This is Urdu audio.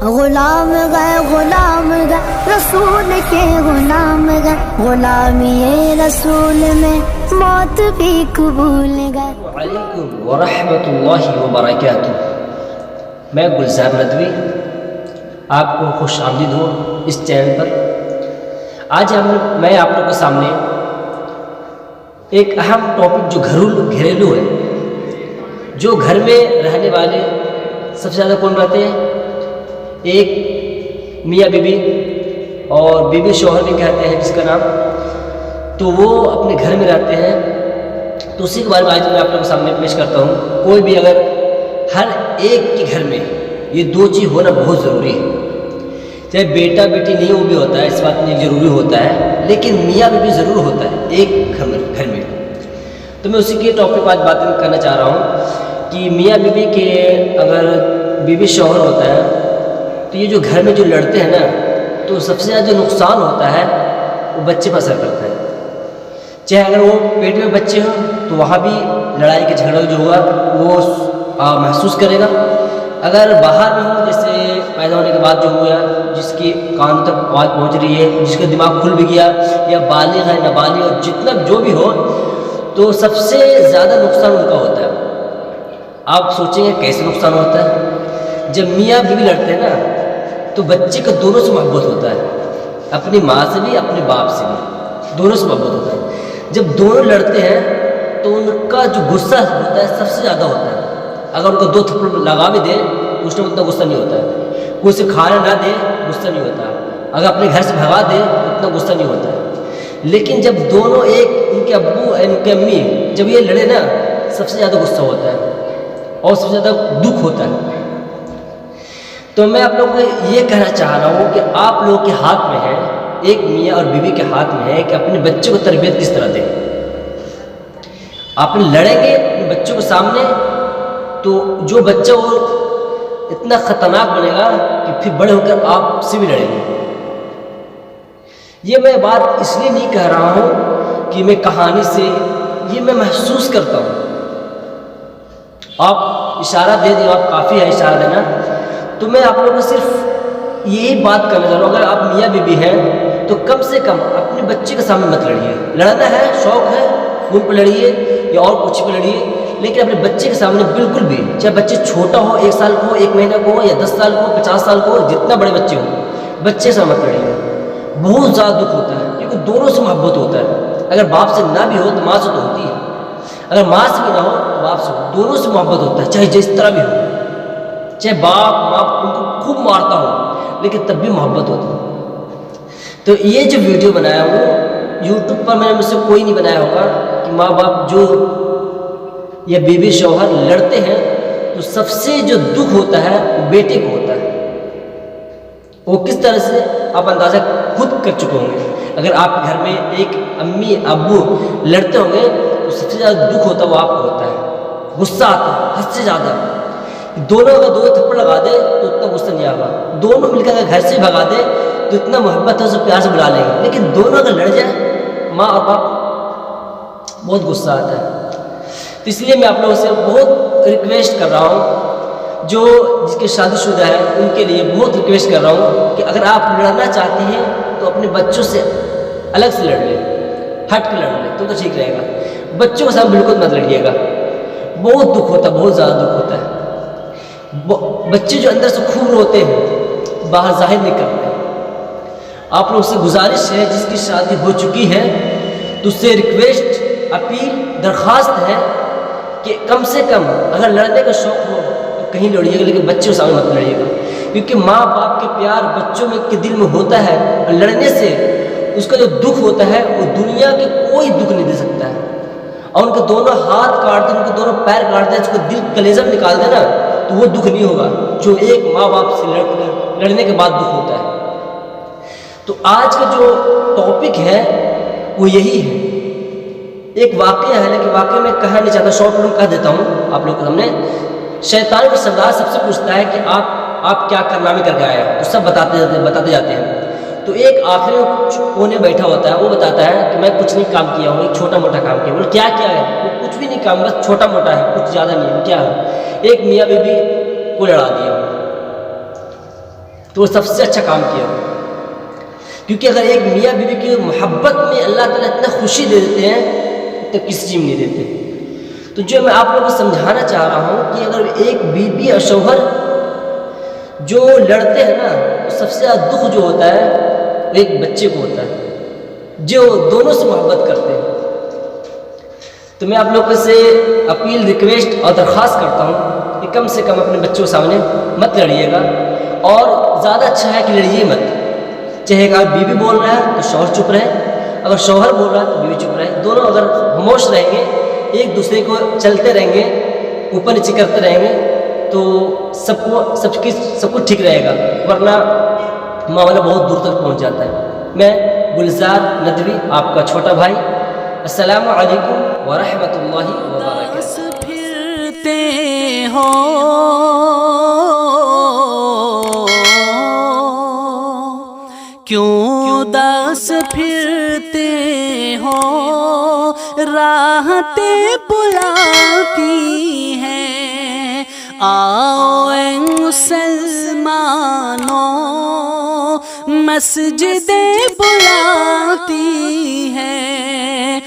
غلام گئے رسول کے غلام گئے، غلامی رسول میں موت بھی قبول گئے۔ وعلیکم ورحمۃ اللہ وبرکاتہ۔ میں گلزار ندوی آپ کو خوش آمدید ہوں اس چینل پر۔ آج میں آپ لوگوں کے سامنے ایک اہم ٹاپک جو گھریلو ہے، جو گھر میں رہنے والے سب سے زیادہ کون رہتے ہیں؟ ایک میاں بیوی اور بیوی شوہر بھی کہتے ہیں جس کا نام، تو وہ اپنے گھر میں رہتے ہیں۔ تو اسی کے بارے میں آج میں آپ لوگوں کے سامنے پیش کرتا ہوں۔ کوئی بھی اگر ہر ایک کے گھر میں یہ دو چیز ہونا بہت ضروری ہے، چاہے بیٹا بیٹی نہیں وہ بھی ہوتا ہے، اس بات میں ضروری ہوتا ہے، لیکن میاں بیوی ضرور ہوتا ہے ایک گھر میں۔ تو میں اسی کے ٹاپک پر آج باتیں کرنا چاہ رہا ہوں کہ میاں بیوی کے اگر بیوی شوہر ہوتا ہے تو یہ جو گھر میں جو لڑتے ہیں نا، تو سب سے زیادہ جو نقصان ہوتا ہے وہ بچے پر اثر کرتا ہے۔ چاہے اگر وہ پیٹ میں بچے ہوں تو وہاں بھی لڑائی کے جھگڑا جو ہوگا وہ محسوس کرے گا۔ اگر باہر میں ہو، جیسے پیدا ہونے کے بعد جو ہوا، جس کی کان تک آواز پہنچ رہی ہے، جس کا دماغ کھل بھی گیا، یا بالغ ہے نابالغ اور جتنا جو بھی ہو، تو سب سے زیادہ نقصان ان کا ہوتا ہے۔ آپ سوچیں گے کیسے نقصان ہوتا ہے؟ جب میاں بیوی لڑتے ہیں نا تو بچے کو دونوں سے محبت ہوتا ہے، اپنی ماں سے بھی اپنے باپ سے بھی، دونوں سے محبت ہوتا ہے۔ جب دونوں لڑتے ہیں تو ان کا جو غصہ ہوتا ہے سب سے زیادہ ہوتا ہے۔ اگر ان کو دو تھپڑ لگا بھی دے تو اس میں اتنا غصہ نہیں ہوتا ہے، کوئی اسے کھانا نہ دے غصہ نہیں ہوتا ہے، اگر اپنے گھر سے بھگا دے تو اتنا غصہ نہیں ہوتا ہے۔ لیکن جب دونوں ایک، ان کے ابو ان کے امی جب یہ لڑے نا، سب سے زیادہ غصہ ہوتا ہے اور سب سے زیادہ دکھ ہوتا ہے۔ تو میں آپ لوگوں کو یہ کہنا چاہ رہا ہوں کہ آپ لوگوں کے ہاتھ میں ہے، ایک میاں اور بیوی کے ہاتھ میں ہے کہ اپنے بچے کو تربیت کس طرح دیں۔ آپ لڑیں گے اپنے بچوں کے سامنے تو جو بچہ وہ اتنا خطرناک بنے گا کہ پھر بڑے ہو کر آپ سے بھی لڑیں گے۔ یہ میں بات اس لیے نہیں کہہ رہا ہوں کہ میں کہانی سے، یہ میں محسوس کرتا ہوں۔ آپ اشارہ دے دیں، آپ کافی ہے اشارہ دینا، تو میں آپ لوگوں کو صرف یہی بات کرنا چاہ رہا ہوں، اگر آپ میاں بیوی ہیں تو کم سے کم اپنے بچے کے سامنے مت لڑیے۔ لڑنا ہے، شوق ہے، فون پہ لڑیے یا اور کچھ پہ لڑیے، لیکن اپنے بچے کے سامنے بالکل بھی، چاہے بچے چھوٹا ہو، 1 سال کو ہو، 1 مہینہ کو ہو، یا 10 سال کو ہو، 50 سال کو ہو، جتنا بڑے بچے ہوں، بچے سے مت لڑیے۔ بہت زیادہ دکھ ہوتا ہے کیونکہ دونوں سے محبت ہوتا ہے۔ اگر باپ سے نہ بھی ہو تو ماں سے تو ہوتی ہے، اگر ماں سے بھی نہ ہو تو باپ سے ہو، دونوں سے محبت ہوتا ہے، چاہے جس طرح بھی ہو، چاہے باپ ماں ان کو خوب مارتا ہو لیکن تب بھی محبت ہوتی ہے۔ تو یہ جو ویڈیو بنایا ہوں یوٹیوب پر، میں نے مجھ سے کوئی نہیں بنایا ہوگا کہ ماں باپ جو یا بیوی شوہر لڑتے ہیں تو سب سے جو دکھ ہوتا ہے وہ بیٹے کو ہوتا ہے۔ وہ کس طرح سے آپ اندازہ خود کر چکے ہوں گے۔ اگر آپ کے گھر میں ایک امی ابو لڑتے ہوں گے تو سب سے زیادہ دکھ ہوتا ہے وہ آپ کو ہوتا ہے، غصہ آتا ہے حد سے زیادہ۔ دونوں اگر دونوں تھپڑ لگا دے تو اتنا غصہ نہیں آگا، دونوں مل کر اگر گھر سے بھگا دے تو اتنا محبت ہے، اسے پیار سے بلا لیں گے، لیکن دونوں اگر لڑ جائے ماں اور باپ، بہت غصہ آتا ہے۔ تو اس لیے میں آپ لوگوں سے بہت ریکویسٹ کر رہا ہوں، جو جس کے شادی شدہ ہیں ان کے لیے بہت ریکویسٹ کر رہا ہوں کہ اگر آپ لڑنا چاہتے ہیں تو اپنے بچوں سے الگ سے لڑ لیں، ہٹ کے لڑ لیں تو ٹھیک رہے گا۔ بچوں کے ساتھ بالکل مت لڑیے گا، بہت دکھ ہوتا ہے، بہت زیادہ دکھ ہوتا ہے۔ بچے جو اندر سے خوب روتے ہیں باہر ظاہر نہیں کرتے۔ آپ لوگ سے گزارش ہے جس کی شادی ہو چکی ہے تو اس سے ریکویسٹ، اپیل، درخواست ہے کہ کم سے کم اگر لڑنے کا شوق ہو تو کہیں لڑیے گا، لیکن بچوں کے سامنے مت لڑیے گا، کیونکہ ماں باپ کے پیار بچوں میں کے دل میں ہوتا ہے، اور لڑنے سے اس کا جو دکھ ہوتا ہے وہ دنیا کے کوئی دکھ نہیں دے سکتا ہے۔ اور ان کے دونوں ہاتھ کاٹ دیں، ان کے دونوں پیر کاٹ دیں، اس کو دل کلیجہ نکال دے نا تو وہ دکھ نہیں ہوگا جو ایک ماں باپ سے لڑنے کے بعد دکھ ہوتا ہے۔ تو آج کا جو ٹاپک ہے وہ یہی ہے، ایک واقعہ ہے، لیکن واقعہ میں کہنا نہیں چاہتا، شارٹ میں کہہ دیتا ہوں آپ لوگوں کے سامنے۔ شیطان کا سردار سب سے پوچھتا ہے کہ آپ کیا کارنامے کر کے آئے ہیں، تو سب بتاتے جاتے ہیں۔ تو ایک آخری کونے بیٹھا ہوتا ہے، وہ بتاتا ہے کہ میں کچھ نہیں کام کیا ہوں، ایک چھوٹا موٹا کام کیا۔ بولے کیا ہے؟ وہ کچھ بھی نہیں کام، بس چھوٹا موٹا ہے، کچھ زیادہ نہیں ہے۔ کیا ہے؟ ایک میاں بیوی کو لڑا دیا، تو وہ سب سے اچھا کام کیا ہو. کیونکہ اگر ایک میاں بیوی کی محبت میں اللہ تعالیٰ اتنا خوشی دے دیتے ہیں تو کسی چیز میں نہیں دیتے. تو جو میں آپ لوگوں کو سمجھانا چاہ رہا ہوں کہ اگر ایک بیوی اور شوہر جو لڑتے ہیں نا تو سب سے زیادہ دکھ جو ہوتا ہے وہ ایک بچے کو ہوتا ہے جو دونوں سے محبت کرتے ہیں. تو میں آپ لوگوں سے اپیل ریکویسٹ اور درخواست کرتا ہوں کہ کم سے کم اپنے بچوں کے سامنے مت لڑیے گا, اور زیادہ اچھا ہے کہ لڑیے مت. چاہے اگر بیوی بول رہا ہے تو شوہر چپ رہے, اگر شوہر بول رہا ہے تو بیوی چپ رہے. دونوں اگر خاموش رہیں گے, ایک دوسرے کو چلتے رہیں گے, اوپر نیچے کرتے رہیں گے, تو سب کچھ ٹھیک رہے گا, ورنہ معاملہ بہت دور تک پہنچ جاتا ہے. میں گلزار ندوی آپ کا چھوٹا بھائی, السلام علیکم ورحمۃ اللہ وبرکاتہ. پھرتے ہو کیوں اداس پھرتے ہو, راحتیں بلاتی ہیں, آؤ اے مسلمانوں مسجدیں بلاتی ہیں.